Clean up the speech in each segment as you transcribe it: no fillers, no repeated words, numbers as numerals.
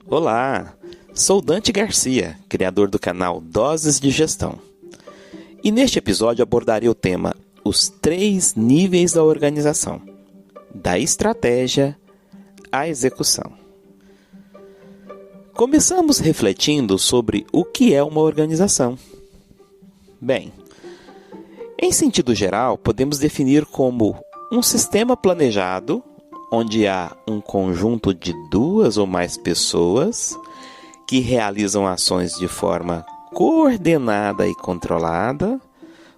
Olá, sou Dante Garcia, criador do canal Doses de Gestão. E neste episódio abordarei o tema Os 3 níveis da organização, da estratégia à execução. Começamos refletindo sobre o que é uma organização. Bem, em sentido geral, podemos definir como um sistema planejado onde há um conjunto de 2 ou mais pessoas que realizam ações de forma coordenada e controlada,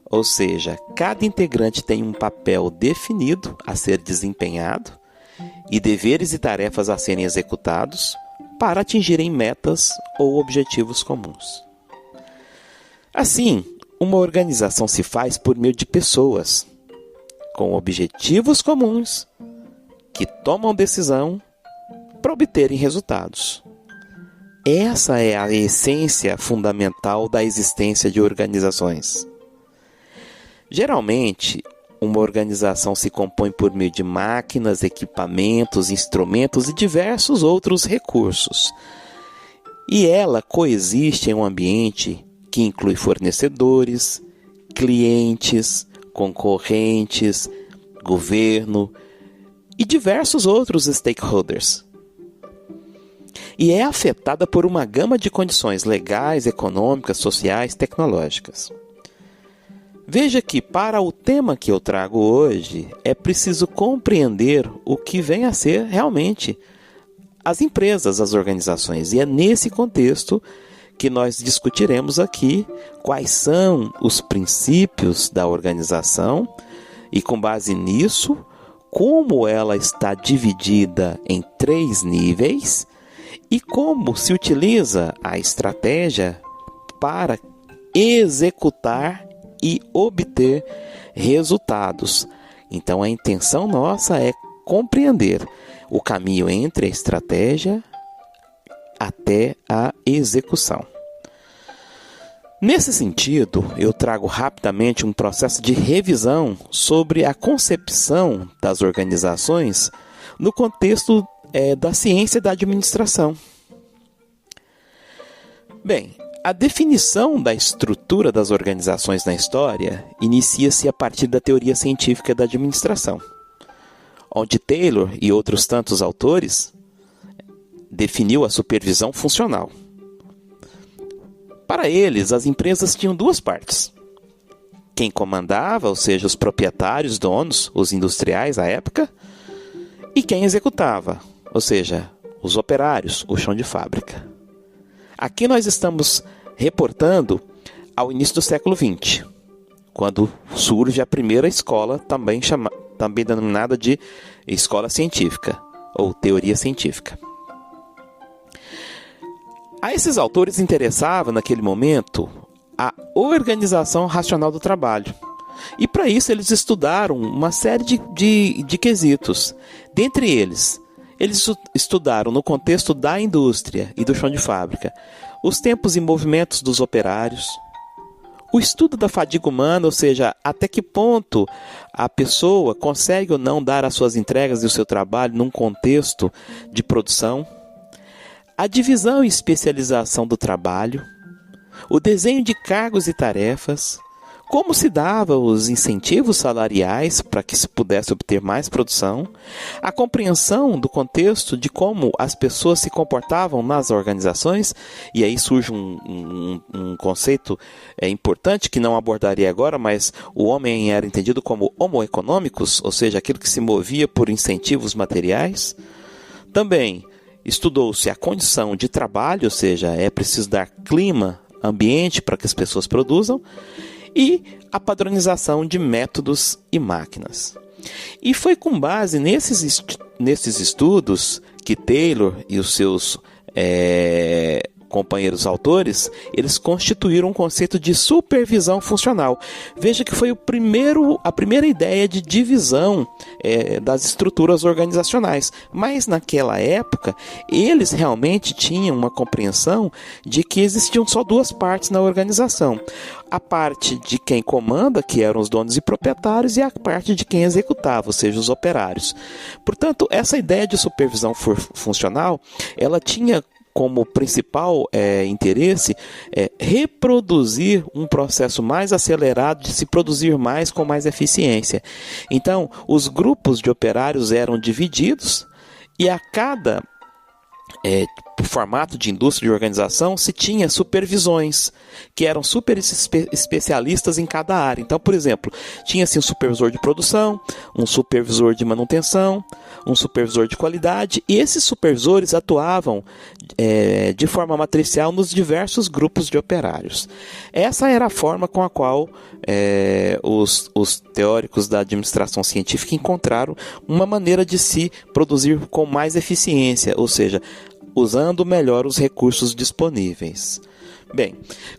ou seja, cada integrante tem um papel definido a ser desempenhado e deveres e tarefas a serem executados para atingirem metas ou objetivos comuns. Assim, uma organização se faz por meio de pessoas com objetivos comuns que tomam decisão para obterem resultados. Essa é a essência fundamental da existência de organizações. Geralmente, uma organização se compõe por meio de máquinas, equipamentos, instrumentos e diversos outros recursos. E ela coexiste em um ambiente que inclui fornecedores, clientes, concorrentes, governo e diversos outros stakeholders. E é afetada por uma gama de condições legais, econômicas, sociais, tecnológicas. Veja que, para o tema que eu trago hoje, é preciso compreender o que vem a ser realmente as empresas, as organizações. E é nesse contexto que nós discutiremos aqui quais são os princípios da organização e, com base nisso, como ela está dividida em 3 níveis e como se utiliza a estratégia para executar e obter resultados. Então, a intenção nossa é compreender o caminho entre a estratégia até a execução. Nesse sentido, eu trago rapidamente um processo de revisão sobre a concepção das organizações no contexto da ciência da administração. Bem, a definição da estrutura das organizações na história inicia-se a partir da teoria científica da administração, onde Taylor e outros tantos autores definiu a supervisão funcional. Para eles, as empresas tinham 2 partes. Quem comandava, ou seja, os proprietários, donos, os industriais à época, e quem executava, ou seja, os operários, o chão de fábrica. Aqui nós estamos reportando ao início do século XX, quando surge a primeira escola, também denominada de escola científica, ou teoria científica. A esses autores interessava, naquele momento, a organização racional do trabalho. E para isso eles estudaram uma série de quesitos. Dentre eles estudaram no contexto da indústria e do chão de fábrica os tempos e movimentos dos operários, o estudo da fadiga humana, ou seja, até que ponto a pessoa consegue ou não dar as suas entregas e o seu trabalho num contexto de produção, a divisão e especialização do trabalho, o desenho de cargos e tarefas, como se dava os incentivos salariais para que se pudesse obter mais produção, a compreensão do contexto de como as pessoas se comportavam nas organizações, e aí surge um conceito importante que não abordarei agora, mas o homem era entendido como homo economicus, ou seja, aquilo que se movia por incentivos materiais. Também estudou-se a condição de trabalho, ou seja, é preciso dar clima, ambiente para que as pessoas produzam, e a padronização de métodos e máquinas. E foi com base nesses estudos que Taylor e os seus companheiros autores, eles constituíram um conceito de supervisão funcional. Veja que foi a primeira ideia de divisão das estruturas organizacionais. Mas naquela época, eles realmente tinham uma compreensão de que existiam só 2 partes na organização. A parte de quem comanda, que eram os donos e proprietários, e a parte de quem executava, ou seja, os operários. Portanto, essa ideia de supervisão funcional, ela tinha como principal interesse reproduzir um processo mais acelerado de se produzir mais com mais eficiência. Então, os grupos de operários eram divididos e a cada formato de indústria de organização se tinha supervisões, que eram super especialistas em cada área. Então, por exemplo, tinha-se um supervisor de produção, um supervisor de manutenção, um supervisor de qualidade, e esses supervisores atuavam de forma matricial nos diversos grupos de operários. Essa era a forma com a qual os teóricos da administração científica encontraram uma maneira de se produzir com mais eficiência, ou seja, usando melhor os recursos disponíveis. Bem,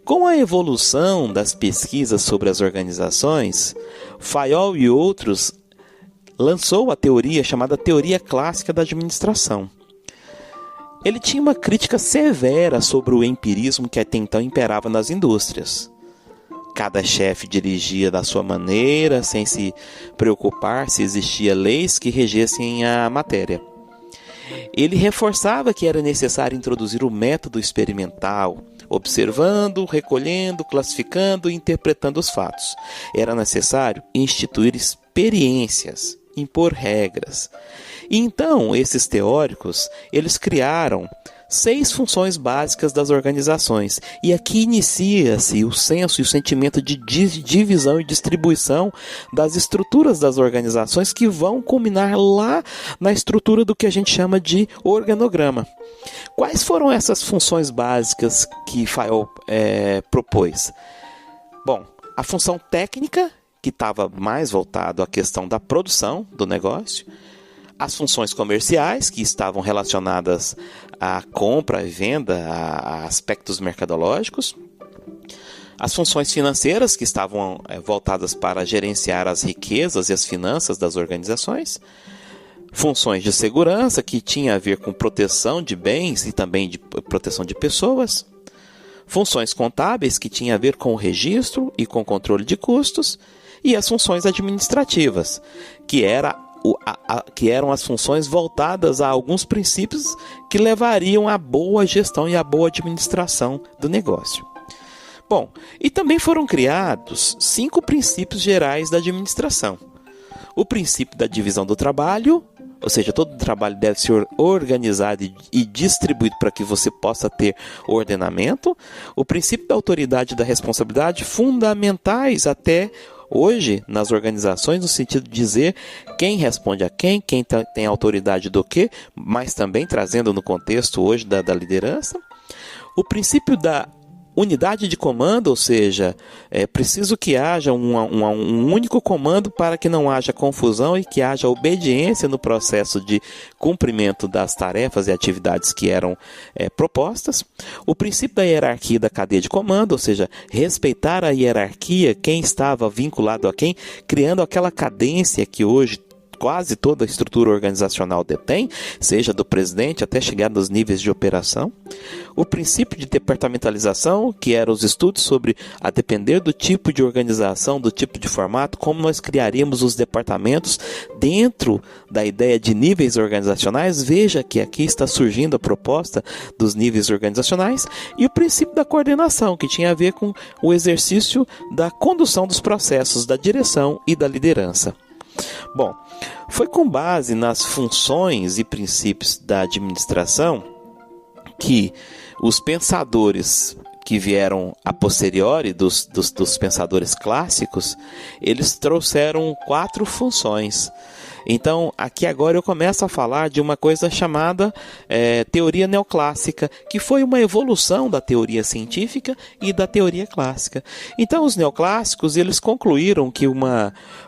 com a evolução das pesquisas sobre as organizações, Fayol e outros lançou a teoria chamada Teoria Clássica da Administração. Ele tinha uma crítica severa sobre o empirismo que até então imperava nas indústrias. Cada chefe dirigia da sua maneira, sem se preocupar se existiam leis que regessem a matéria. Ele reforçava que era necessário introduzir o método experimental, observando, recolhendo, classificando e interpretando os fatos. Era necessário instituir experiências, impor regras. E então, esses teóricos, eles criaram 6 funções básicas das organizações. E aqui inicia-se o senso e o sentimento de divisão e distribuição das estruturas das organizações que vão culminar lá na estrutura do que a gente chama de organograma. Quais foram essas funções básicas que Fayol propôs? Bom, a função técnica, que estava mais voltado à questão da produção do negócio, as funções comerciais, que estavam relacionadas à compra e venda, a aspectos mercadológicos, as funções financeiras, que estavam voltadas para gerenciar as riquezas e as finanças das organizações, funções de segurança, que tinha a ver com proteção de bens e também de proteção de pessoas, funções contábeis, que tinha a ver com o registro e com o controle de custos, e as funções administrativas, que eram as funções voltadas a alguns princípios que levariam à boa gestão e à boa administração do negócio. Bom, e também foram criados 5 princípios gerais da administração. O princípio da divisão do trabalho, ou seja, todo o trabalho deve ser organizado e distribuído para que você possa ter ordenamento. O princípio da autoridade e da responsabilidade, fundamentais até hoje nas organizações, no sentido de dizer quem responde a quem tem autoridade do quê, mas também trazendo no contexto hoje da liderança. O princípio da unidade de comando, ou seja, é preciso que haja um único comando para que não haja confusão e que haja obediência no processo de cumprimento das tarefas e atividades que eram propostas. O princípio da hierarquia da cadeia de comando, ou seja, respeitar a hierarquia, quem estava vinculado a quem, criando aquela cadência que hoje quase toda a estrutura organizacional detém, seja do presidente até chegar nos níveis de operação. O princípio de departamentalização, que eram os estudos sobre, a depender do tipo de organização, do tipo de formato, como nós criaríamos os departamentos dentro da ideia de níveis organizacionais. Veja que aqui está surgindo a proposta dos níveis organizacionais. E o princípio da coordenação, que tinha a ver com o exercício da condução dos processos, da direção e da liderança. Bom, foi com base nas funções e princípios da administração que os pensadores que vieram a posteriori dos pensadores clássicos, eles trouxeram 4 funções. Então, aqui agora eu começo a falar de uma coisa chamada teoria neoclássica, que foi uma evolução da teoria científica e da teoria clássica. Então, os neoclássicos, eles concluíram que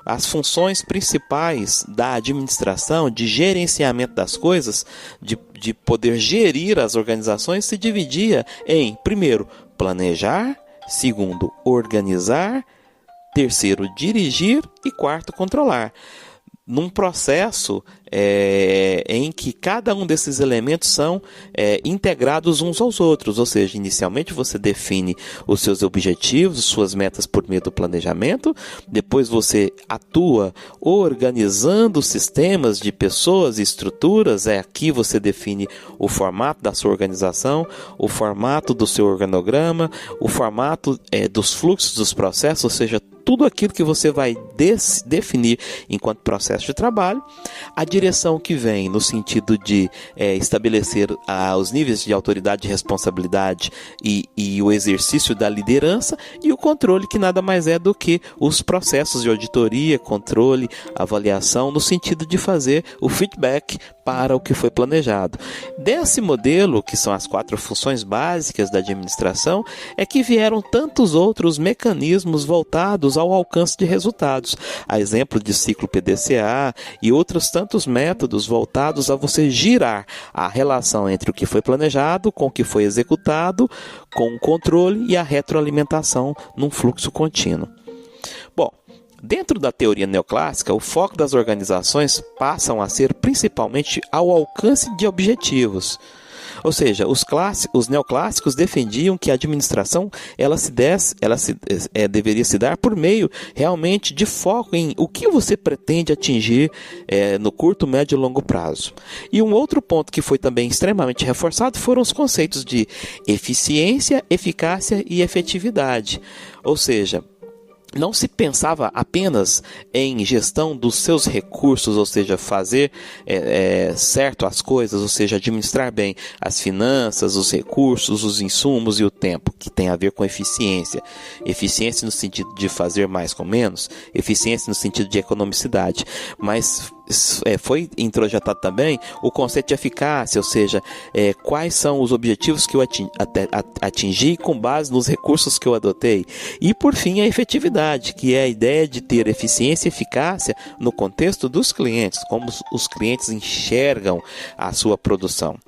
as funções principais da administração, de gerenciamento das coisas, de poder gerir as organizações, se dividia em, primeiro, planejar, segundo, organizar, terceiro, dirigir e quarto, controlar. num processo em que cada um desses elementos são integrados uns aos outros, ou seja, inicialmente você define os seus objetivos, suas metas por meio do planejamento, depois você atua organizando sistemas de pessoas e estruturas, aqui você define o formato da sua organização, o formato do seu organograma, o formato dos fluxos dos processos, ou seja, tudo aquilo que você vai definir enquanto processo de trabalho, a direção que vem no sentido de estabelecer os níveis de autoridade e responsabilidade e o exercício da liderança, e o controle, que nada mais é do que os processos de auditoria, controle, avaliação, no sentido de fazer o feedback para o que foi planejado. Desse modelo, que são as 4 funções básicas da administração, é que vieram tantos outros mecanismos voltados ao alcance de resultados, a exemplo de ciclo PDCA e outros tantos métodos voltados a você girar a relação entre o que foi planejado com o que foi executado, com o controle e a retroalimentação num fluxo contínuo. Bom, dentro da teoria neoclássica, o foco das organizações passam a ser principalmente ao alcance de objetivos. Ou seja, os neoclássicos defendiam que a administração deveria se dar por meio realmente de foco em o que você pretende atingir no curto, médio e longo prazo. E um outro ponto que foi também extremamente reforçado foram os conceitos de eficiência, eficácia e efetividade. Ou seja, não se pensava apenas em gestão dos seus recursos, ou seja, fazer certo as coisas, ou seja, administrar bem as finanças, os recursos, os insumos e o tempo, que tem a ver com eficiência. Eficiência no sentido de fazer mais com menos, eficiência no sentido de economicidade, mas foi introjetado também o conceito de eficácia, ou seja, quais são os objetivos que eu atingi com base nos recursos que eu adotei. E, por fim, a efetividade, que é a ideia de ter eficiência e eficácia no contexto dos clientes, como os clientes enxergam a sua produção.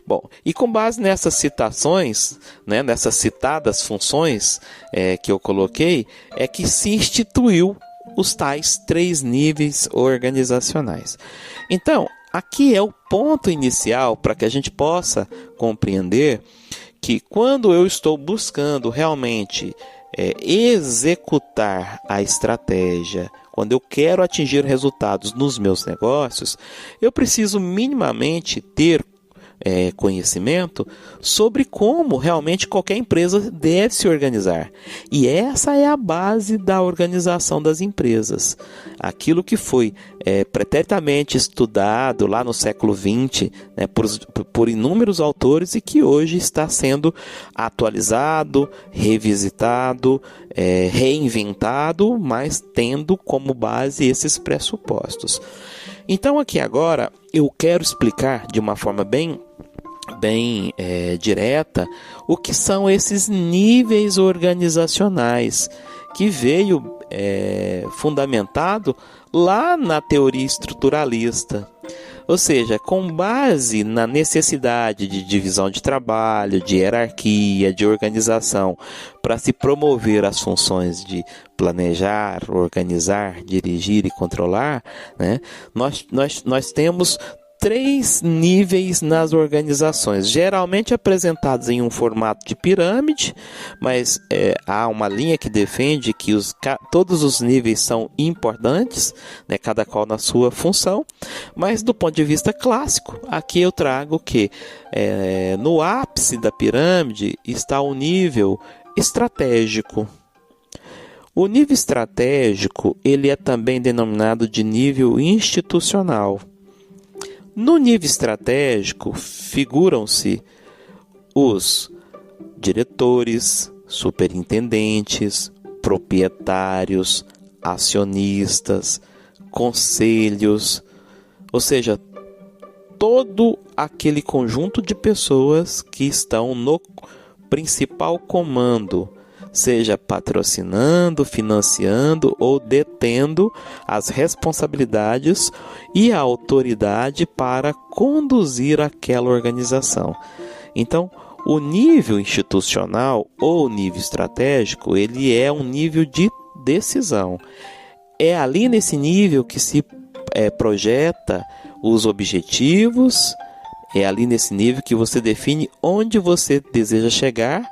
Bom, e com base nessas citações, nessas citadas funções que eu coloquei, é que se instituiu os tais 3 níveis organizacionais. Então, aqui é o ponto inicial para que a gente possa compreender que quando eu estou buscando realmente executar a estratégia, quando eu quero atingir resultados nos meus negócios, eu preciso minimamente ter conhecimento sobre como realmente qualquer empresa deve se organizar. E essa é a base da organização das empresas. Aquilo que foi preteritamente estudado lá no século XX, por inúmeros autores e que hoje está sendo atualizado, revisitado, reinventado, mas tendo como base esses pressupostos. Então aqui agora eu quero explicar de uma forma bem direta o que são esses níveis organizacionais que veio fundamentado lá na teoria estruturalista. Ou seja, com base na necessidade de divisão de trabalho, de hierarquia, de organização, para se promover as funções de planejar, organizar, dirigir e controlar, nós temos 3 níveis nas organizações, geralmente apresentados em um formato de pirâmide, mas há uma linha que defende que todos os níveis são importantes, cada qual na sua função, mas do ponto de vista clássico, aqui eu trago que no ápice da pirâmide está o nível estratégico. O nível estratégico ele é também denominado de nível institucional. No nível estratégico figuram-se os diretores, superintendentes, proprietários, acionistas, conselhos, ou seja, todo aquele conjunto de pessoas que estão no principal comando, seja patrocinando, financiando ou detendo as responsabilidades e a autoridade para conduzir aquela organização. Então, o nível institucional ou nível estratégico, ele é um nível de decisão. É ali nesse nível que se projeta os objetivos. É ali nesse nível que você define onde você deseja chegar,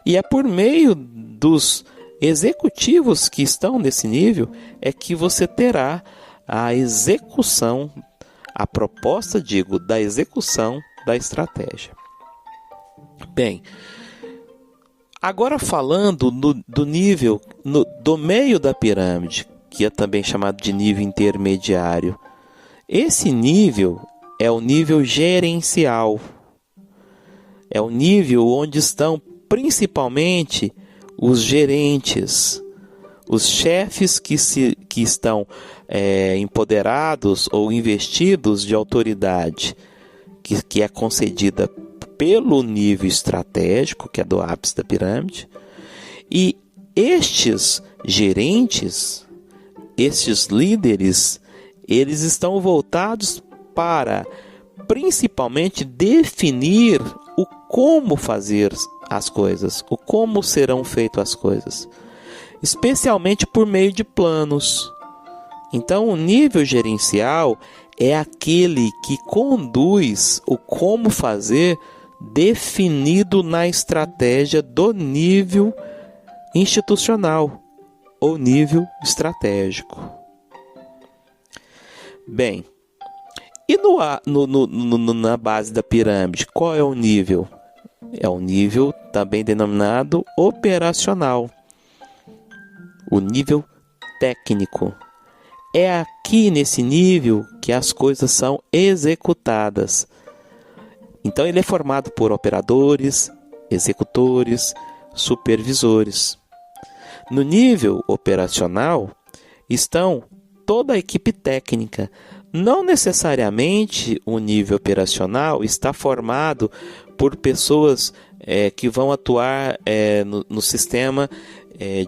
e é por meio dos executivos que estão nesse nível é que você terá a execução, a proposta, da execução da estratégia. Bem, agora falando do nível, do meio da pirâmide, que é também chamado de nível intermediário. Esse nível é o nível gerencial. É o nível onde estão principalmente os gerentes, os chefes que estão empoderados ou investidos de autoridade, que é concedida pelo nível estratégico, que é do ápice da pirâmide. E estes gerentes, estes líderes, eles estão voltados para principalmente definir o como fazer as coisas, o como serão feitas as coisas, especialmente por meio de planos. Então, o nível gerencial é aquele que conduz o como fazer definido na estratégia do nível institucional ou nível estratégico. Bem, e na base da pirâmide, qual é o nível? É o nível também denominado operacional. O nível técnico. É aqui nesse nível que as coisas são executadas. Então ele é formado por operadores, executores, supervisores. No nível operacional estão toda a equipe técnica. Não necessariamente o nível operacional está formado por pessoas que vão atuar no sistema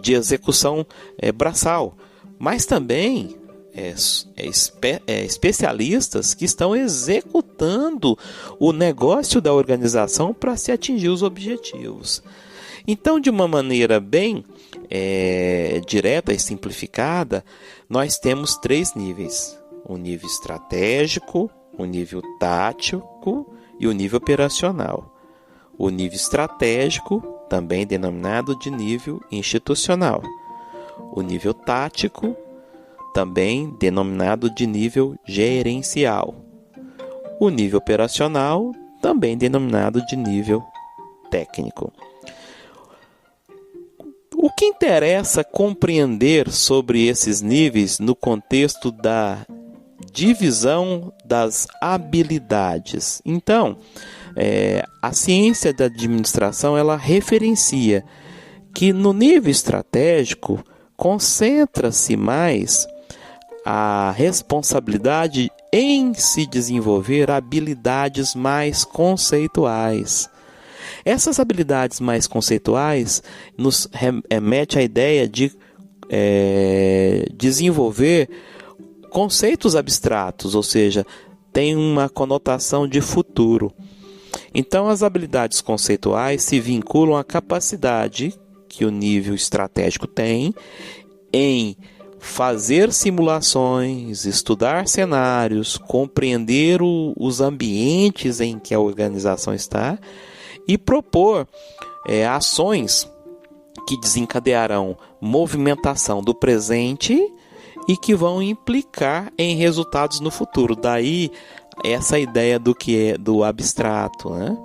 de execução braçal, mas também especialistas que estão executando o negócio da organização para se atingir os objetivos. Então, de uma maneira bem direta e simplificada, nós temos 3 níveis: o nível estratégico, o nível tático e o nível operacional. O nível estratégico, também denominado de nível institucional. O nível tático, também denominado de nível gerencial. O nível operacional, também denominado de nível técnico. O que interessa compreender sobre esses níveis no contexto da divisão das habilidades? Então, a ciência da administração ela referencia que no nível estratégico concentra-se mais a responsabilidade em se desenvolver habilidades mais conceituais. Essas habilidades mais conceituais nos remete à ideia de desenvolver conceitos abstratos, ou seja, tem uma conotação de futuro. Então, as habilidades conceituais se vinculam à capacidade que o nível estratégico tem em fazer simulações, estudar cenários, compreender os ambientes em que a organização está e propor ações que desencadearão movimentação do presente e que vão implicar em resultados no futuro. Daí essa ideia do que é do abstrato, né?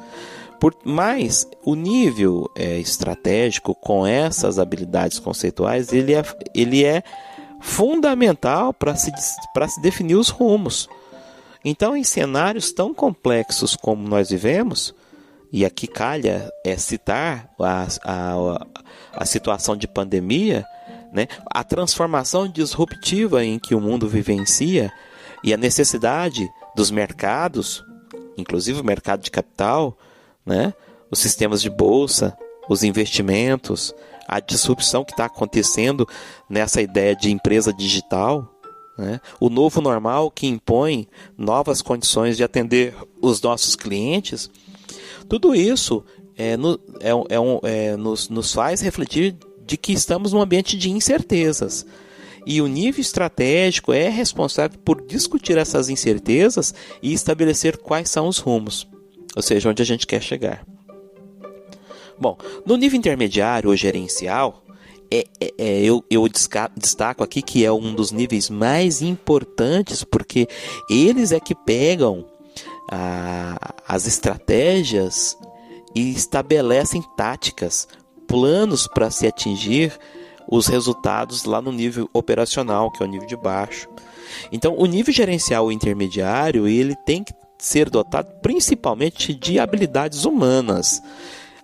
Mas o nível estratégico com essas habilidades conceituais ele é fundamental para se definir os rumos. Então, em cenários tão complexos como nós vivemos, e aqui calha citar a situação de pandemia, né? A transformação disruptiva em que o mundo vivencia e a necessidade dos mercados, inclusive o mercado de capital, né? Os sistemas de bolsa, os investimentos, a disrupção que está acontecendo nessa ideia de empresa digital, né? O novo normal que impõe novas condições de atender os nossos clientes. Tudo isso nos faz refletir de que estamos num ambiente de incertezas. E o nível estratégico é responsável por discutir essas incertezas e estabelecer quais são os rumos, ou seja, onde a gente quer chegar. Bom, no nível intermediário ou gerencial, eu destaco aqui que é um dos níveis mais importantes, porque eles é que pegam as estratégias e estabelecem táticas, planos para se atingir os resultados lá no nível operacional, que é o nível de baixo. Então, o nível gerencial ou intermediário, ele tem que ser dotado principalmente de habilidades humanas,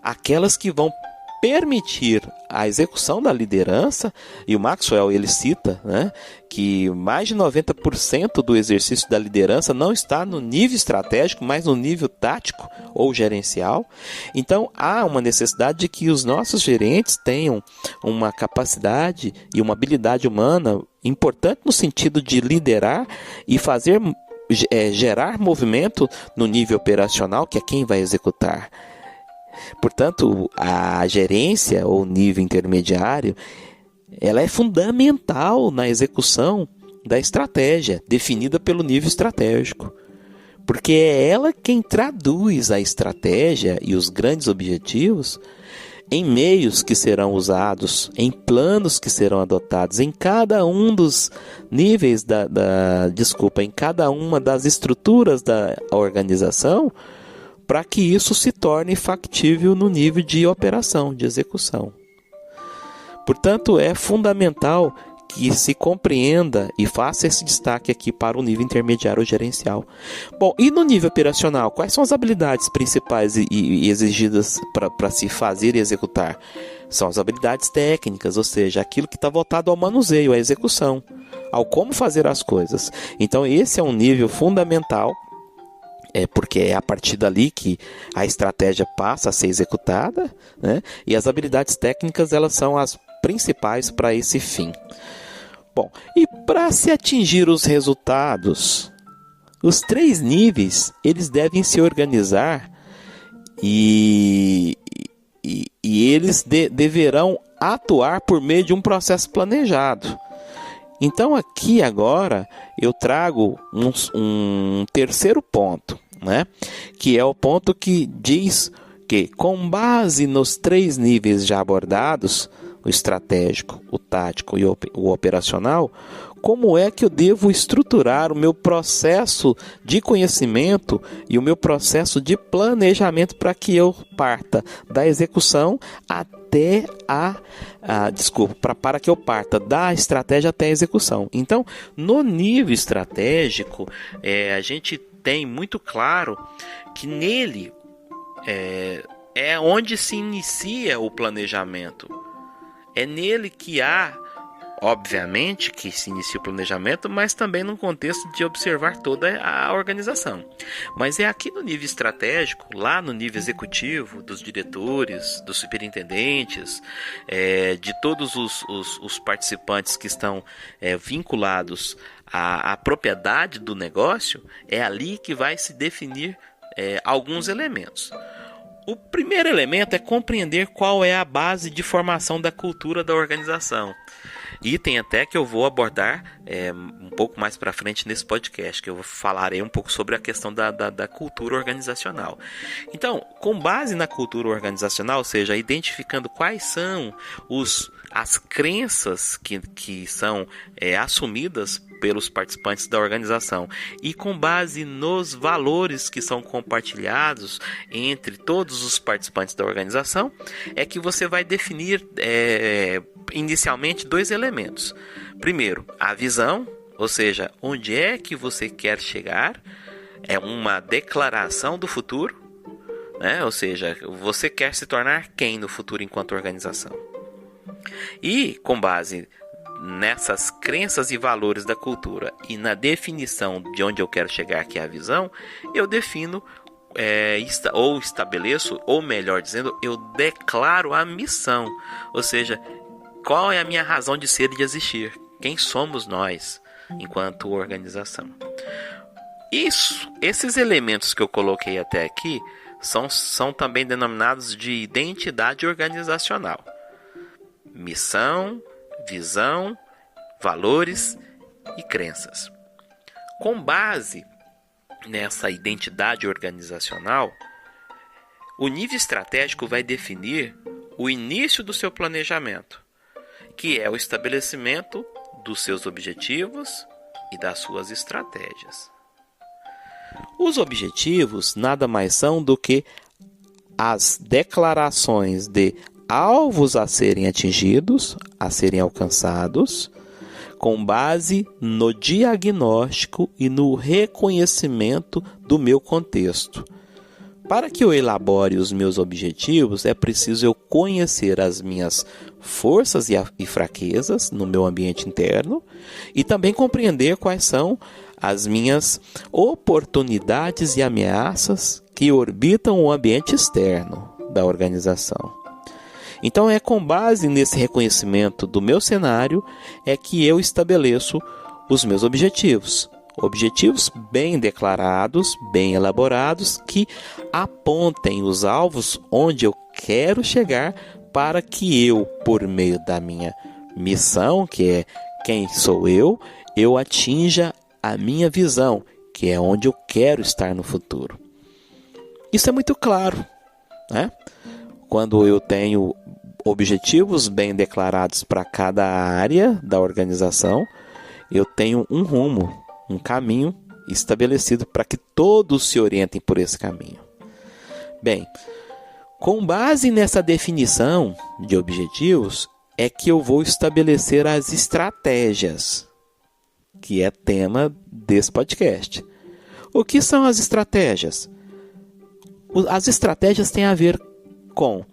aquelas que vão permitir a execução da liderança. E o Maxwell ele cita, né, que mais de 90% do exercício da liderança não está no nível estratégico, mas no nível tático ou gerencial. Então há uma necessidade de que os nossos gerentes tenham uma capacidade e uma habilidade humana importante no sentido de liderar e fazer gerar movimento no nível operacional, que é quem vai executar. Portanto, a gerência ou nível intermediário, ela é fundamental na execução da estratégia definida pelo nível estratégico, porque é ela quem traduz a estratégia e os grandes objetivos em meios que serão usados, em planos que serão adotados, em cada um dos níveis em cada uma das estruturas da organização, para que isso se torne factível no nível de operação, de execução. Portanto, é fundamental que se compreenda e faça esse destaque aqui para o nível intermediário ou gerencial. Bom, e no nível operacional, quais são as habilidades principais e exigidas para se fazer e executar? São as habilidades técnicas, ou seja, aquilo que está voltado ao manuseio, à execução, ao como fazer as coisas. Então, esse é um nível fundamental, porque é a partir dali que a estratégia passa a ser executada, né? E as habilidades técnicas, elas são as principais para esse fim. Bom, e para se atingir os resultados, os 3 níveis, eles devem se organizar e eles deverão atuar por meio de um processo planejado. Então aqui agora eu trago um terceiro ponto, né? Que é o ponto que diz que, com base nos 3 níveis já abordados, o estratégico, o tático e o operacional, como é que eu devo estruturar o meu processo de conhecimento e o meu processo de planejamento para que eu parta da execução até para que eu parta da estratégia até a execução. Então, no nível estratégico, a gente tem muito claro que nele é onde se inicia o planejamento. É nele que há, obviamente, que se inicia o planejamento, mas também num contexto de observar toda a organização. Mas é aqui no nível estratégico, lá no nível executivo, dos diretores, dos superintendentes, de todos os participantes que estão vinculados à propriedade do negócio, é ali que vai se definir alguns elementos. O primeiro elemento é compreender qual é a base de formação da cultura da organização. Item até que eu vou abordar um pouco mais para frente nesse podcast, que eu falarei um pouco sobre a questão da cultura organizacional. Então, com base na cultura organizacional, ou seja, identificando quais são as crenças que são assumidas pelos participantes da organização e com base nos valores que são compartilhados entre todos os participantes da organização, é que você vai definir inicialmente 2 elementos. Primeiro, a visão, ou seja, onde é que você quer chegar, é uma declaração do futuro, né? Ou seja, você quer se tornar quem no futuro enquanto organização. E com base nessas crenças e valores da cultura e na definição de onde eu quero chegar, que é a visão, eu defino ou estabeleço, ou melhor dizendo, eu declaro a missão, ou seja, qual é a minha razão de ser e de existir, quem somos nós enquanto organização. Esses elementos que eu coloquei até aqui são também denominados de identidade organizacional. Missão, visão valores e crenças. Com base nessa identidade organizacional, o nível estratégico vai definir o início do seu planejamento, que é o estabelecimento dos seus objetivos e das suas estratégias. Os objetivos nada mais são do que as declarações de alvos a serem atingidos, a serem alcançados, com base no diagnóstico e no reconhecimento do meu contexto. Para que eu elabore os meus objetivos, é preciso eu conhecer as minhas forças e fraquezas no meu ambiente interno e também compreender quais são as minhas oportunidades e ameaças que orbitam o ambiente externo da organização. Então é com base nesse reconhecimento do meu cenário é que eu estabeleço os meus objetivos. Objetivos bem declarados, bem elaborados, que apontem os alvos onde eu quero chegar para que eu, por meio da minha missão, que é quem sou eu atinja a minha visão, que é onde eu quero estar no futuro. Isso é muito claro, né? Quando eu tenho objetivos bem declarados para cada área da organização, eu tenho um rumo, um caminho estabelecido para que todos se orientem por esse caminho. Bem, com base nessa definição de objetivos, é que eu vou estabelecer as estratégias, que é tema desse podcast. O que são as estratégias? As estratégias têm a ver com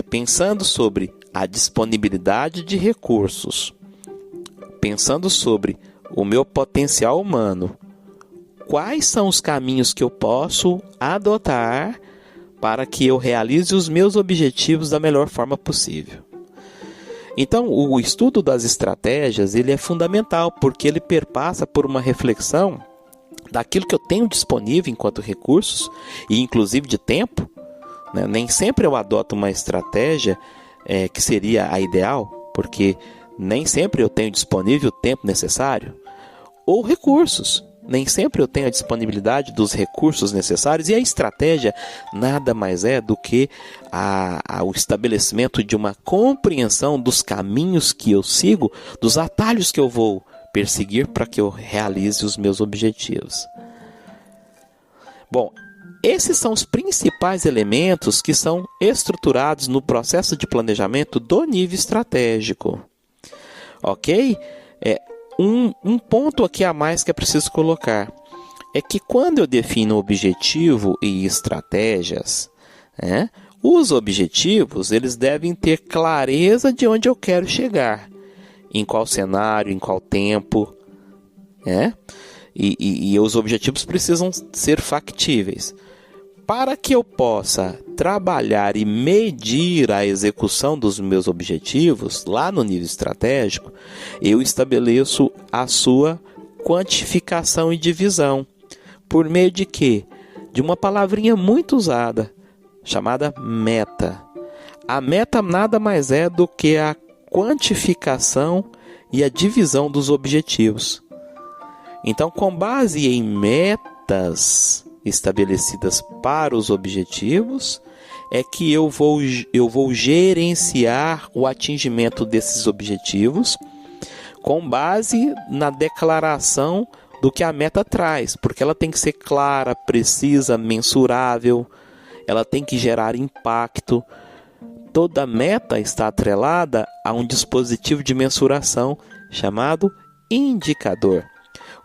pensando sobre a disponibilidade de recursos, pensando sobre o meu potencial humano, quais são os caminhos que eu posso adotar para que eu realize os meus objetivos da melhor forma possível. Então, o estudo das estratégias ele é fundamental, porque ele perpassa por uma reflexão daquilo que eu tenho disponível enquanto recursos, e inclusive de tempo, né? Nem sempre eu adoto uma estratégia que seria a ideal, porque nem sempre eu tenho disponível o tempo necessário, ou recursos. Nem sempre eu tenho a disponibilidade dos recursos necessários, e a estratégia nada mais é do que o estabelecimento de uma compreensão dos caminhos que eu sigo, dos atalhos que eu vou perseguir para que eu realize os meus objetivos. Bom, esses são os principais elementos que são estruturados no processo de planejamento do nível estratégico. Ok? Um ponto aqui a mais que é preciso colocar é que quando eu defino objetivo e estratégias, os objetivos eles devem ter clareza de onde eu quero chegar, em qual cenário, em qual tempo, e os objetivos precisam ser factíveis. Para que eu possa trabalhar e medir a execução dos meus objetivos lá no nível estratégico, eu estabeleço a sua quantificação e divisão. Por meio de quê? De uma palavrinha muito usada, chamada meta. A meta nada mais é do que a quantificação e a divisão dos objetivos. Então, com base em metas estabelecidas para os objetivos, é que eu vou gerenciar o atingimento desses objetivos com base na declaração do que a meta traz, porque ela tem que ser clara, precisa, mensurável, ela tem que gerar impacto. Toda meta está atrelada a um dispositivo de mensuração chamado indicador.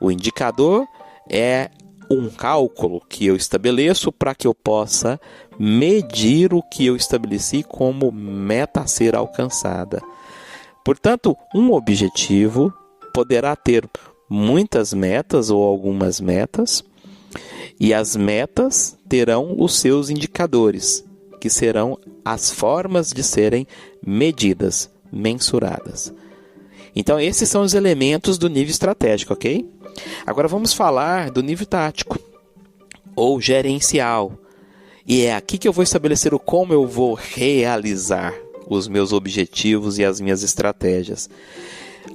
O indicador é um cálculo que eu estabeleço para que eu possa medir o que eu estabeleci como meta a ser alcançada. Portanto, um objetivo poderá ter muitas metas ou algumas metas, e as metas terão os seus indicadores, que serão as formas de serem medidas, mensuradas. Então, esses são os elementos do nível estratégico, ok? Agora vamos falar do nível tático ou gerencial. E é aqui que eu vou estabelecer o como eu vou realizar os meus objetivos e as minhas estratégias.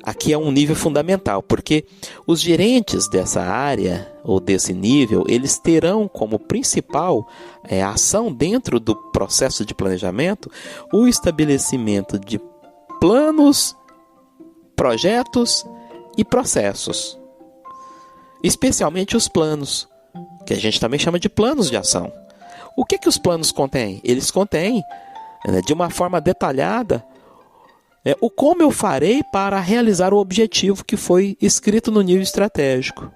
Aqui é um nível fundamental, porque os gerentes dessa área ou desse nível, eles terão como principal ação dentro do processo de planejamento o estabelecimento de planos, projetos e processos. Especialmente os planos, que a gente também chama de planos de ação. O que os planos contêm? Eles contêm, de uma forma detalhada, o como eu farei para realizar o objetivo que foi escrito no nível estratégico.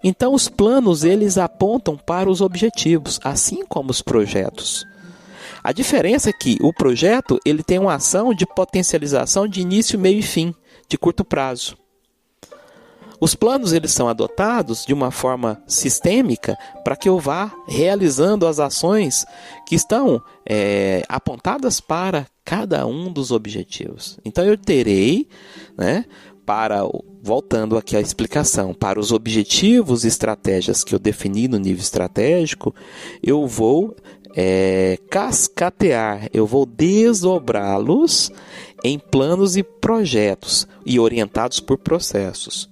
Então, os planos, eles apontam para os objetivos, assim como os projetos. A diferença é que o projeto ele tem uma ação de potencialização de início, meio e fim, de curto prazo. Os planos eles são adotados de uma forma sistêmica para que eu vá realizando as ações que estão apontadas para cada um dos objetivos. Então eu terei, voltando aqui à explicação, para os objetivos e estratégias que eu defini no nível estratégico, eu vou cascatear, eu vou desdobrá-los em planos e projetos e orientados por processos.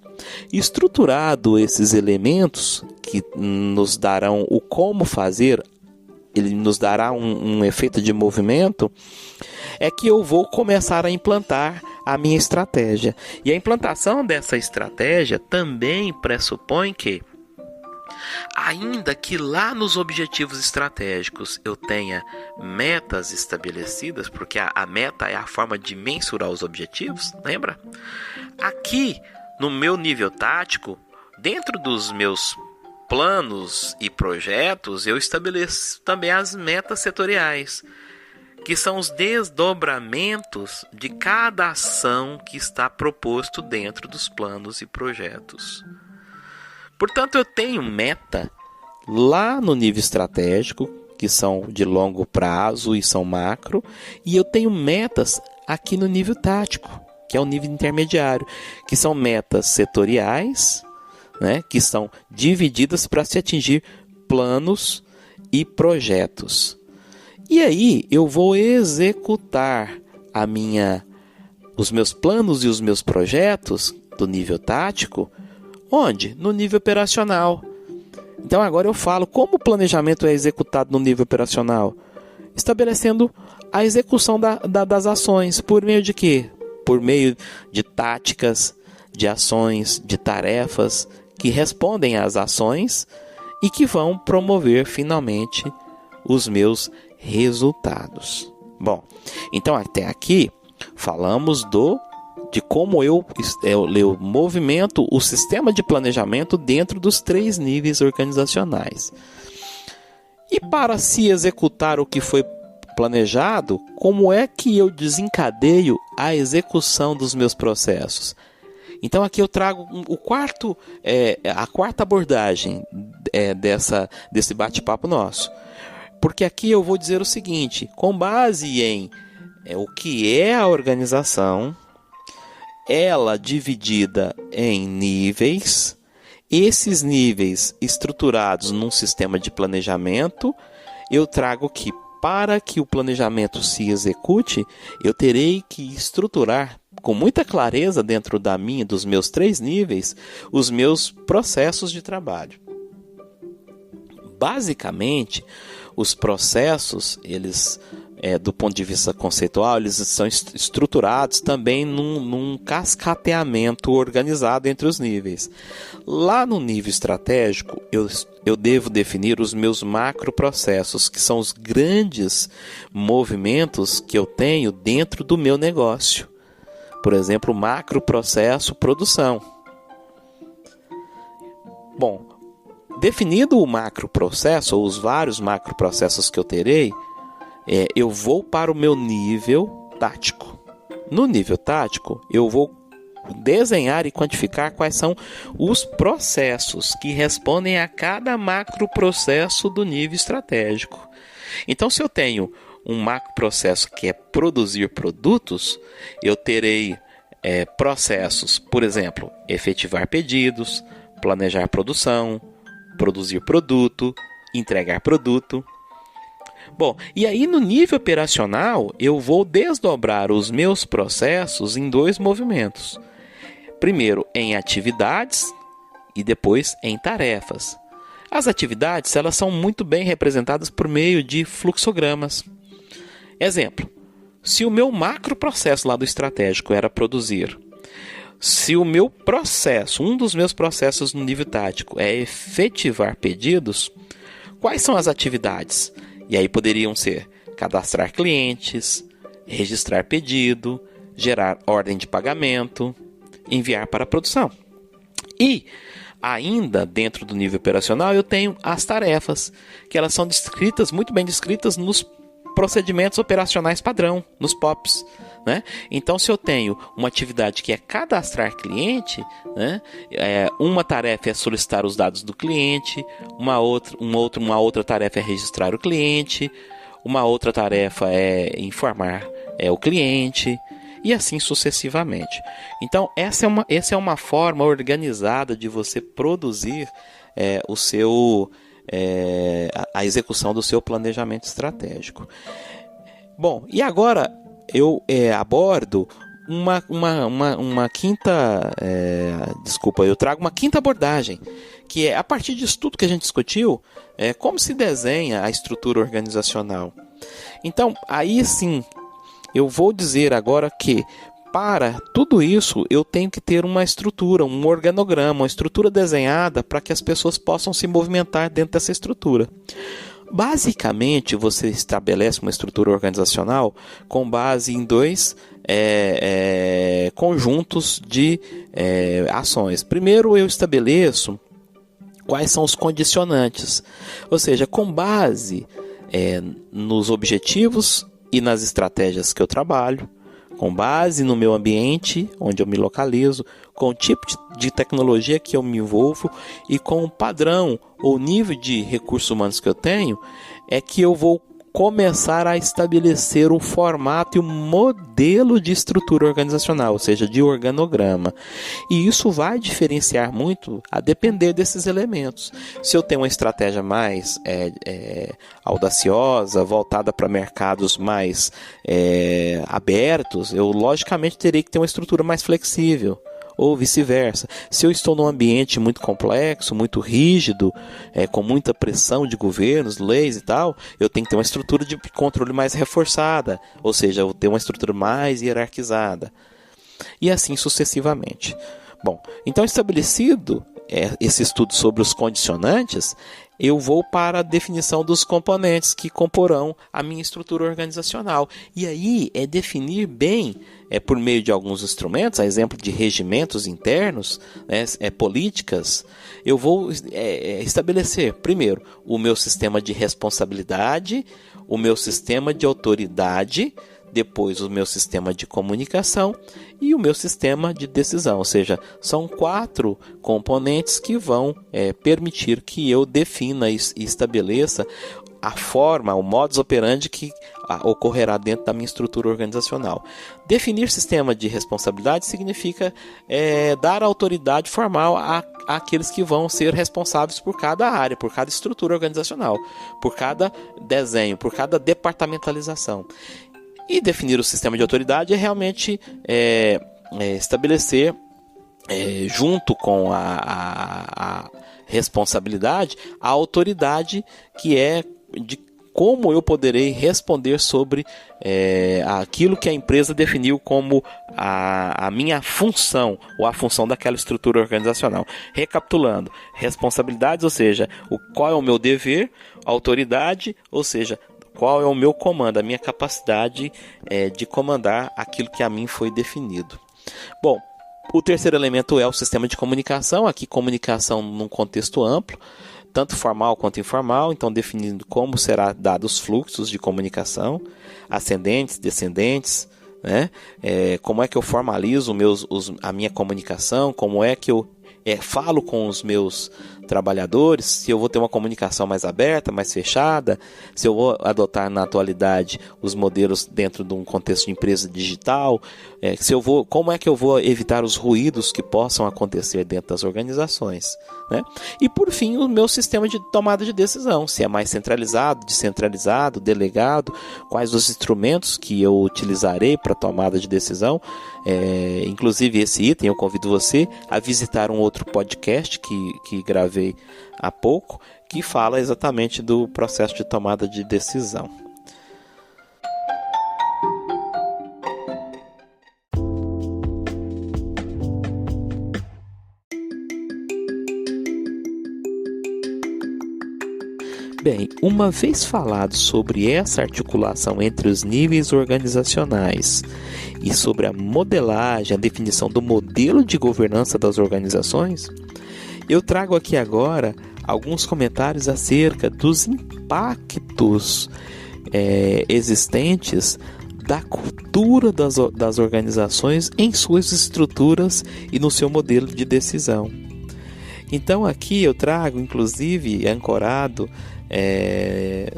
Estruturado esses elementos que nos darão o como fazer, ele nos dará um efeito de movimento, é que eu vou começar a implantar a minha estratégia. E a implantação dessa estratégia também pressupõe que, ainda que lá nos objetivos estratégicos eu tenha metas estabelecidas, porque a meta é a forma de mensurar os objetivos, lembra? Aqui, no meu nível tático, dentro dos meus planos e projetos, eu estabeleço também as metas setoriais, que são os desdobramentos de cada ação que está proposto dentro dos planos e projetos. Portanto, eu tenho meta lá no nível estratégico, que são de longo prazo e são macro, e eu tenho metas aqui no nível tático, que é o nível intermediário, que são metas setoriais, que são divididas para se atingir planos e projetos. E aí eu vou executar os meus planos e os meus projetos do nível tático, onde? No nível operacional. Então agora eu falo como o planejamento é executado no nível operacional, estabelecendo a execução das ações. Por meio de quê? Por meio de táticas, de ações, de tarefas que respondem às ações e que vão promover finalmente os meus resultados. Bom, então até aqui falamos de como eu movimento o sistema de planejamento dentro dos 3 níveis organizacionais. E para se executar o que foi planejado, como é que eu desencadeio a execução dos meus processos? Então aqui eu trago a quarta abordagem desse bate-papo nosso. Porque aqui eu vou dizer o seguinte, com base em o que é a organização, ela dividida em níveis, esses níveis estruturados num sistema de planejamento, eu trago que para que o planejamento se execute, eu terei que estruturar com muita clareza dentro dos meus 3 níveis, os meus processos de trabalho. Basicamente, os processos, eles, do ponto de vista conceitual, eles são estruturados também num cascateamento organizado entre os níveis. Lá no nível estratégico, eu devo definir os meus macroprocessos, que são os grandes movimentos que eu tenho dentro do meu negócio. Por exemplo, o macroprocesso produção. Bom, definido o macroprocesso, ou os vários macroprocessos que eu terei, eu vou para o meu nível tático. No nível tático, eu vou desenhar e quantificar quais são os processos que respondem a cada macroprocesso do nível estratégico. Então, se eu tenho um macroprocesso que é produzir produtos, eu terei processos, por exemplo, efetivar pedidos, planejar produção, produzir produto, entregar produto. Bom, e aí no nível operacional eu vou desdobrar os meus processos em 2 movimentos. Primeiro em atividades e depois em tarefas. As atividades, elas são muito bem representadas por meio de fluxogramas. Exemplo, se o meu macro processo lá do estratégico era produzir, se o meu processo, um dos meus processos no nível tático é efetivar pedidos, quais são as atividades? E aí poderiam ser cadastrar clientes, registrar pedido, gerar ordem de pagamento, enviar para a produção. E ainda dentro do nível operacional eu tenho as tarefas, que elas são descritas, muito bem descritas nos procedimentos operacionais padrão, nos POPs. Né? Então, se eu tenho uma atividade que é cadastrar cliente, né? Uma tarefa é solicitar os dados do cliente, uma outra tarefa é registrar o cliente, uma outra tarefa é informar o cliente, e assim sucessivamente. Então, essa é uma forma organizada de você produzir a execução do seu planejamento estratégico. Bom, e agora eu abordo uma quinta... eu trago uma quinta abordagem, que é, a partir disso tudo que a gente discutiu, como se desenha a estrutura organizacional. Então, aí sim, eu vou dizer agora que, para tudo isso, eu tenho que ter uma estrutura, um organograma, uma estrutura desenhada para que as pessoas possam se movimentar dentro dessa estrutura. Basicamente, você estabelece uma estrutura organizacional com base em 2 conjuntos de ações. Primeiro, eu estabeleço quais são os condicionantes, ou seja, com base nos objetivos e nas estratégias que eu trabalho, com base no meu ambiente, onde eu me localizo, com o tipo de tecnologia que eu me envolvo e com o padrão ou nível de recursos humanos que eu tenho, é que eu vou começar a estabelecer o formato e o modelo de estrutura organizacional, ou seja, de organograma. E isso vai diferenciar muito a depender desses elementos. Se eu tenho uma estratégia mais audaciosa, voltada para mercados mais abertos, eu logicamente terei que ter uma estrutura mais flexível. Ou vice-versa. Se eu estou num ambiente muito complexo, muito rígido, com muita pressão de governos, leis e tal, eu tenho que ter uma estrutura de controle mais reforçada, ou seja, eu ter uma estrutura mais hierarquizada. E assim sucessivamente. Bom, então estabelecido esse estudo sobre os condicionantes, eu vou para a definição dos componentes que comporão a minha estrutura organizacional. E aí é definir bem, por meio de alguns instrumentos, a exemplo de regimentos internos, políticas, eu vou estabelecer, primeiro, o meu sistema de responsabilidade, o meu sistema de autoridade, depois o meu sistema de comunicação e o meu sistema de decisão. Ou seja, são 4 componentes que vão permitir que eu defina e estabeleça a forma, o modus operandi que ocorrerá dentro da minha estrutura organizacional. Definir sistema de responsabilidade significa dar autoridade formal àqueles que vão ser responsáveis por cada área, por cada estrutura organizacional, por cada desenho, por cada departamentalização. E definir o sistema de autoridade é realmente estabelecer, junto com a responsabilidade, a autoridade que é de como eu poderei responder sobre aquilo que a empresa definiu como a minha função, ou a função daquela estrutura organizacional. Recapitulando, responsabilidades, ou seja, qual é o meu dever, autoridade, ou seja, qual é o meu comando, a minha capacidade de comandar aquilo que a mim foi definido. Bom, o terceiro elemento é o sistema de comunicação, aqui comunicação num contexto amplo, tanto formal quanto informal, então definindo como será dados os fluxos de comunicação, ascendentes, descendentes, né? Como é que eu formalizo a minha comunicação, como é que eu falo com os meus trabalhadores, se eu vou ter uma comunicação mais aberta, mais fechada, se eu vou adotar na atualidade os modelos dentro de um contexto de empresa digital, como é que eu vou evitar os ruídos que possam acontecer dentro das organizações, né? E por fim, o meu sistema de tomada de decisão, se é mais centralizado, descentralizado, delegado, quais os instrumentos que eu utilizarei para tomada de decisão. Inclusive esse item eu convido você a visitar um outro podcast que gravei há pouco, que fala exatamente do processo de tomada de decisão. Bem, uma vez falado sobre essa articulação entre os níveis organizacionais e sobre a modelagem, a definição do modelo de governança das organizações, eu trago aqui agora alguns comentários acerca dos impactos existentes da cultura das organizações em suas estruturas e no seu modelo de decisão. Então aqui eu trago, inclusive, ancorado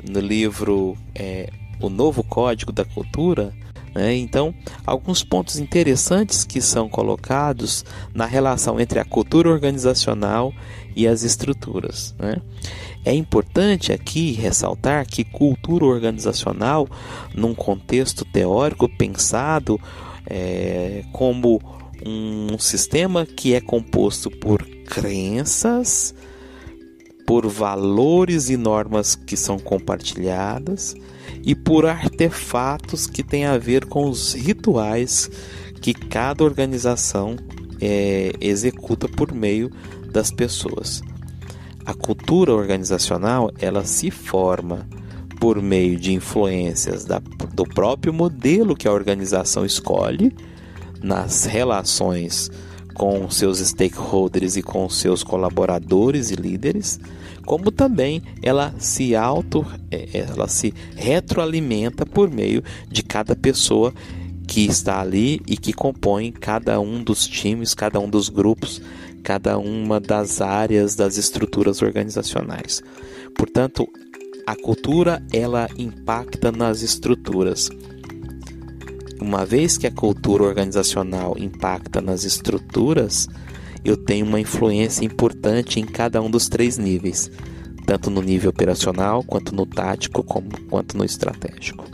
no livro O Novo Código da Cultura, né? Então, alguns pontos interessantes que são colocados na relação entre a cultura organizacional e as estruturas, né? É importante aqui ressaltar que cultura organizacional, num contexto teórico pensado como um sistema que é composto por crenças, por valores e normas que são compartilhadas e por artefatos que têm a ver com os rituais que cada organização executa por meio das pessoas. A cultura organizacional, ela se forma por meio de influências do próprio modelo que a organização escolhe, nas relações com seus stakeholders e com seus colaboradores e líderes, como também ela se retroalimenta por meio de cada pessoa que está ali e que compõe cada um dos times, cada um dos grupos, cada uma das áreas das estruturas organizacionais. Portanto, a cultura, ela impacta nas estruturas. Uma vez que a cultura organizacional impacta nas estruturas, eu tenho uma influência importante em cada um dos 3 níveis, tanto no nível operacional, quanto no tático, quanto no estratégico.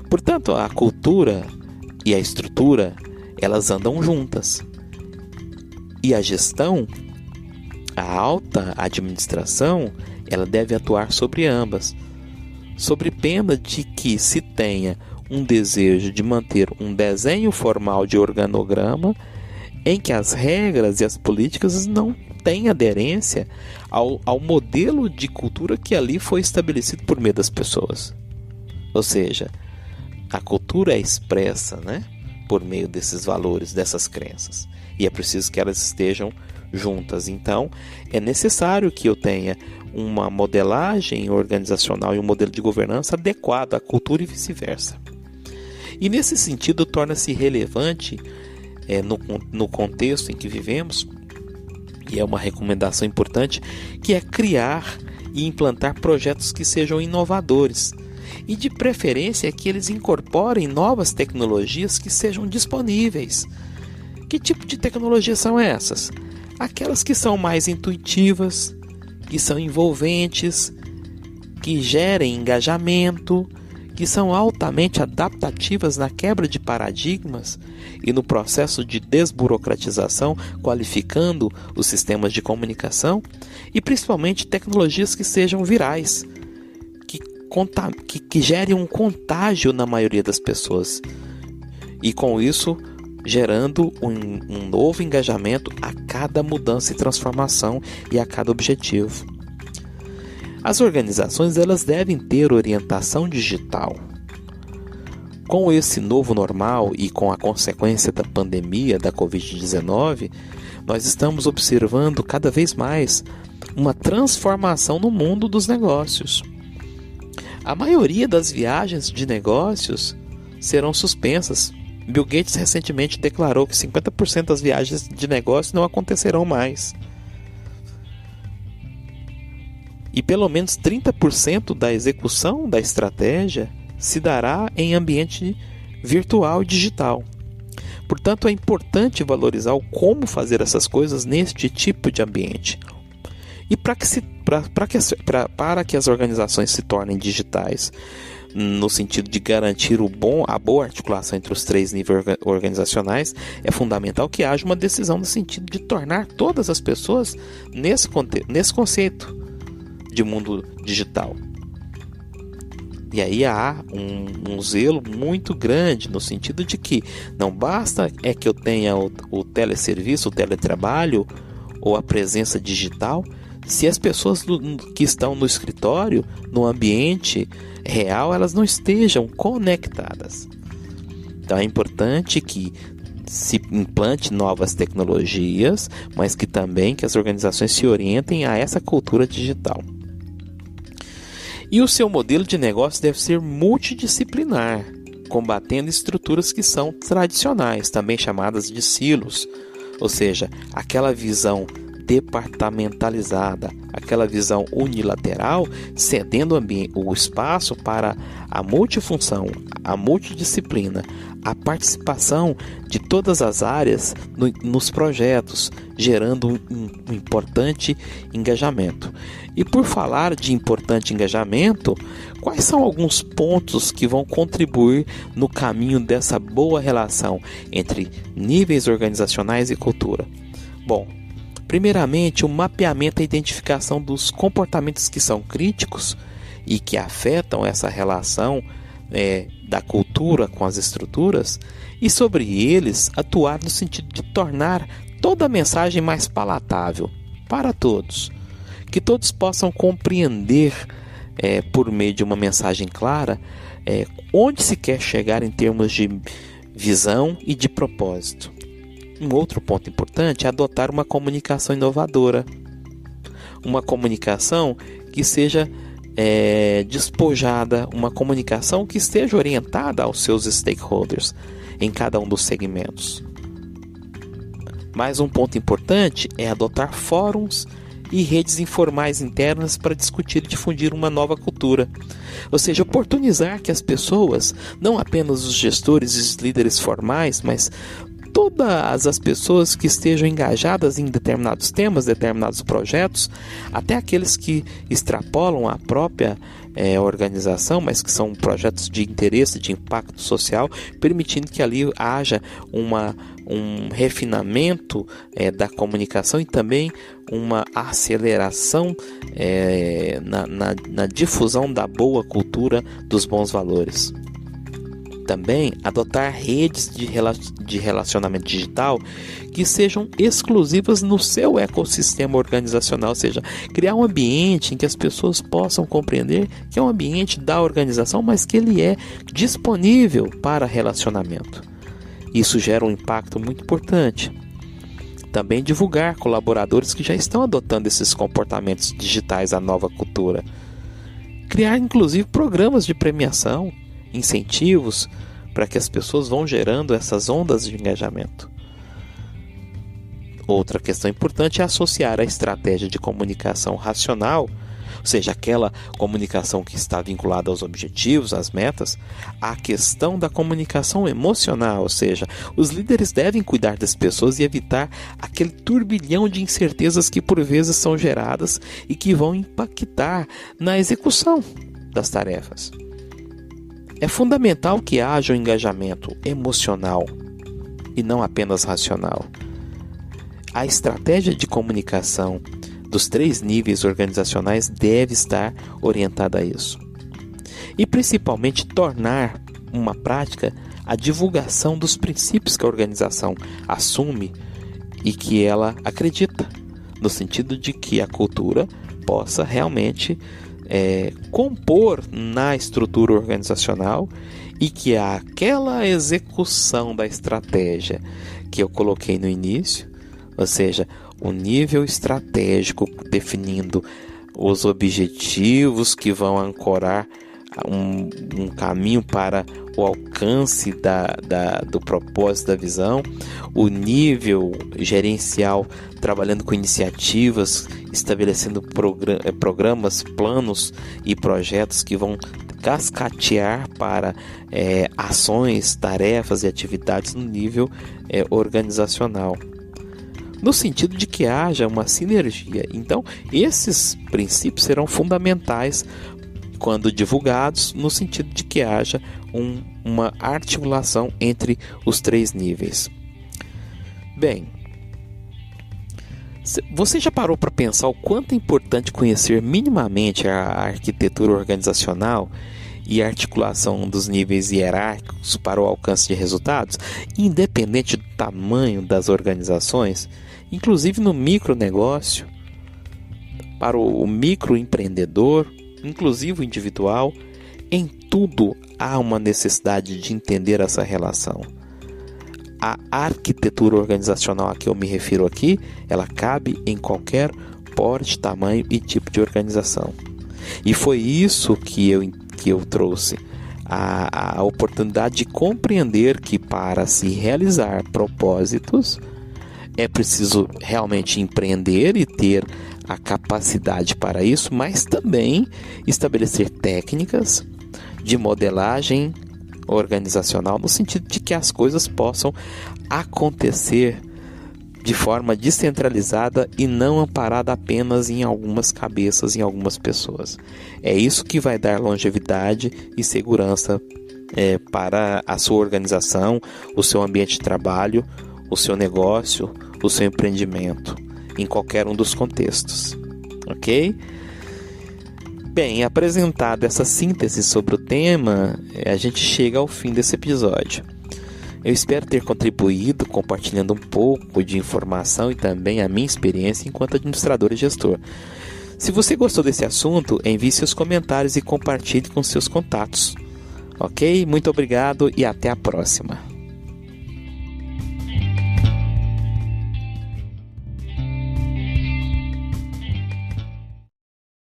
Portanto, a cultura e a estrutura, elas andam juntas. E a gestão, a alta administração, ela deve atuar sobre ambas, sobre pena de que se tenha um desejo de manter um desenho formal de organograma em que as regras e as políticas não têm aderência ao modelo de cultura que ali foi estabelecido por meio das pessoas. Ou seja, a cultura é expressa, né, por meio desses valores, dessas crenças. E é preciso que elas estejam juntas. Então, é necessário que eu tenha uma modelagem organizacional e um modelo de governança adequado à cultura e vice-versa. E nesse sentido torna-se relevante no contexto em que vivemos, e é uma recomendação importante, que é criar e implantar projetos que sejam inovadores e de preferência que eles incorporem novas tecnologias que sejam disponíveis. Que tipo de tecnologias são essas? Aquelas que são mais intuitivas, que são envolventes, que gerem engajamento, que são altamente adaptativas na quebra de paradigmas e no processo de desburocratização, qualificando os sistemas de comunicação, e principalmente tecnologias que sejam virais, que gerem um contágio na maioria das pessoas, e com isso gerando um novo engajamento a cada mudança e transformação e a cada objetivo. As organizações, elas devem ter orientação digital. Com esse novo normal e com a consequência da pandemia da Covid-19, nós estamos observando cada vez mais uma transformação no mundo dos negócios. A maioria das viagens de negócios serão suspensas. Bill Gates recentemente declarou que 50% das viagens de negócio não acontecerão mais. E pelo menos 30% da execução da estratégia se dará em ambiente virtual e digital. Portanto, é importante valorizar o como fazer essas coisas neste tipo de ambiente. E para que as organizações se tornem digitais, no sentido de garantir a boa articulação entre os 3 níveis organizacionais, é fundamental que haja uma decisão no sentido de tornar todas as pessoas nesse conceito de mundo digital. E aí há um zelo muito grande no sentido de que não basta que eu tenha o teleserviço, o teletrabalho ou a presença digital, se as pessoas que estão no escritório, no ambiente real, elas não estejam conectadas. Então é importante que se implante novas tecnologias, mas que também que as organizações se orientem a essa cultura digital. E o seu modelo de negócio deve ser multidisciplinar, combatendo estruturas que são tradicionais, também chamadas de silos, ou seja, aquela visão departamentalizada, aquela visão unilateral, cedendo o espaço para a multifunção, a multidisciplina, a participação de todas as áreas nos projetos, gerando um importante engajamento. E por falar de importante engajamento, quais são alguns pontos que vão contribuir no caminho dessa boa relação entre níveis organizacionais e cultura? Bom, primeiramente, o mapeamento e identificação dos comportamentos que são críticos e que afetam essa relação da cultura com as estruturas, e sobre eles atuar no sentido de tornar toda a mensagem mais palatável para todos, que todos possam compreender por meio de uma mensagem clara onde se quer chegar em termos de visão e de propósito. Um outro ponto importante é adotar uma comunicação inovadora, uma comunicação que seja despojada, uma comunicação que esteja orientada aos seus stakeholders em cada um dos segmentos. Mais um ponto importante é adotar fóruns e redes informais internas para discutir e difundir uma nova cultura, ou seja, oportunizar que as pessoas, não apenas os gestores e os líderes formais, mas todas as pessoas que estejam engajadas em determinados temas, determinados projetos, até aqueles que extrapolam a própria organização, mas que são projetos de interesse, de impacto social, permitindo que ali haja um refinamento da comunicação e também uma aceleração na difusão da boa cultura dos bons valores. Também adotar redes de relacionamento digital que sejam exclusivas no seu ecossistema organizacional, ou seja, criar um ambiente em que as pessoas possam compreender que é um ambiente da organização, mas que ele é disponível para relacionamento. Isso gera um impacto muito importante. Também divulgar colaboradores que já estão adotando esses comportamentos digitais à nova cultura. Criar inclusive programas de premiação, incentivos para que as pessoas vão gerando essas ondas de engajamento. Outra questão importante é associar a estratégia de comunicação racional, ou seja, aquela comunicação que está vinculada aos objetivos, às metas, à questão da comunicação emocional, ou seja, os líderes devem cuidar das pessoas e evitar aquele turbilhão de incertezas que por vezes são geradas e que vão impactar na execução das tarefas. É fundamental que haja um engajamento emocional e não apenas racional. A estratégia de comunicação dos 3 níveis organizacionais deve estar orientada a isso. E principalmente tornar uma prática a divulgação dos princípios que a organização assume e que ela acredita, no sentido de que a cultura possa realmente compor na estrutura organizacional e que aquela execução da estratégia que eu coloquei no início, ou seja, o nível estratégico definindo os objetivos que vão ancorar um caminho para o alcance do propósito da visão, o nível gerencial trabalhando com iniciativas estabelecendo programas, planos e projetos que vão cascatear para ações, tarefas e atividades no nível organizacional, no sentido de que haja uma sinergia. Então, esses princípios serão fundamentais quando divulgados, no sentido de que haja uma articulação entre os 3 níveis. Bem, você já parou para pensar o quanto é importante conhecer minimamente a arquitetura organizacional e a articulação dos níveis hierárquicos para o alcance de resultados, independente do tamanho das organizações, inclusive no micronegócio, para o microempreendedor, inclusive o individual? Em tudo há uma necessidade de entender essa relação. A arquitetura organizacional a que eu me refiro aqui, ela cabe em qualquer porte, tamanho e tipo de organização. E foi isso que eu trouxe, a oportunidade de compreender que para se realizar propósitos é preciso realmente empreender e ter a capacidade para isso, mas também estabelecer técnicas de modelagem organizacional, no sentido de que as coisas possam acontecer de forma descentralizada e não amparada apenas em algumas cabeças, em algumas pessoas. É isso que vai dar longevidade e segurança para a sua organização, o seu ambiente de trabalho, o seu negócio, o seu empreendimento, em qualquer um dos contextos. Ok? Bem, apresentada essa síntese sobre o tema, a gente chega ao fim desse episódio. Eu espero ter contribuído compartilhando um pouco de informação e também a minha experiência enquanto administrador e gestor. Se você gostou desse assunto, envie seus comentários e compartilhe com seus contatos. Ok? Muito obrigado e até a próxima.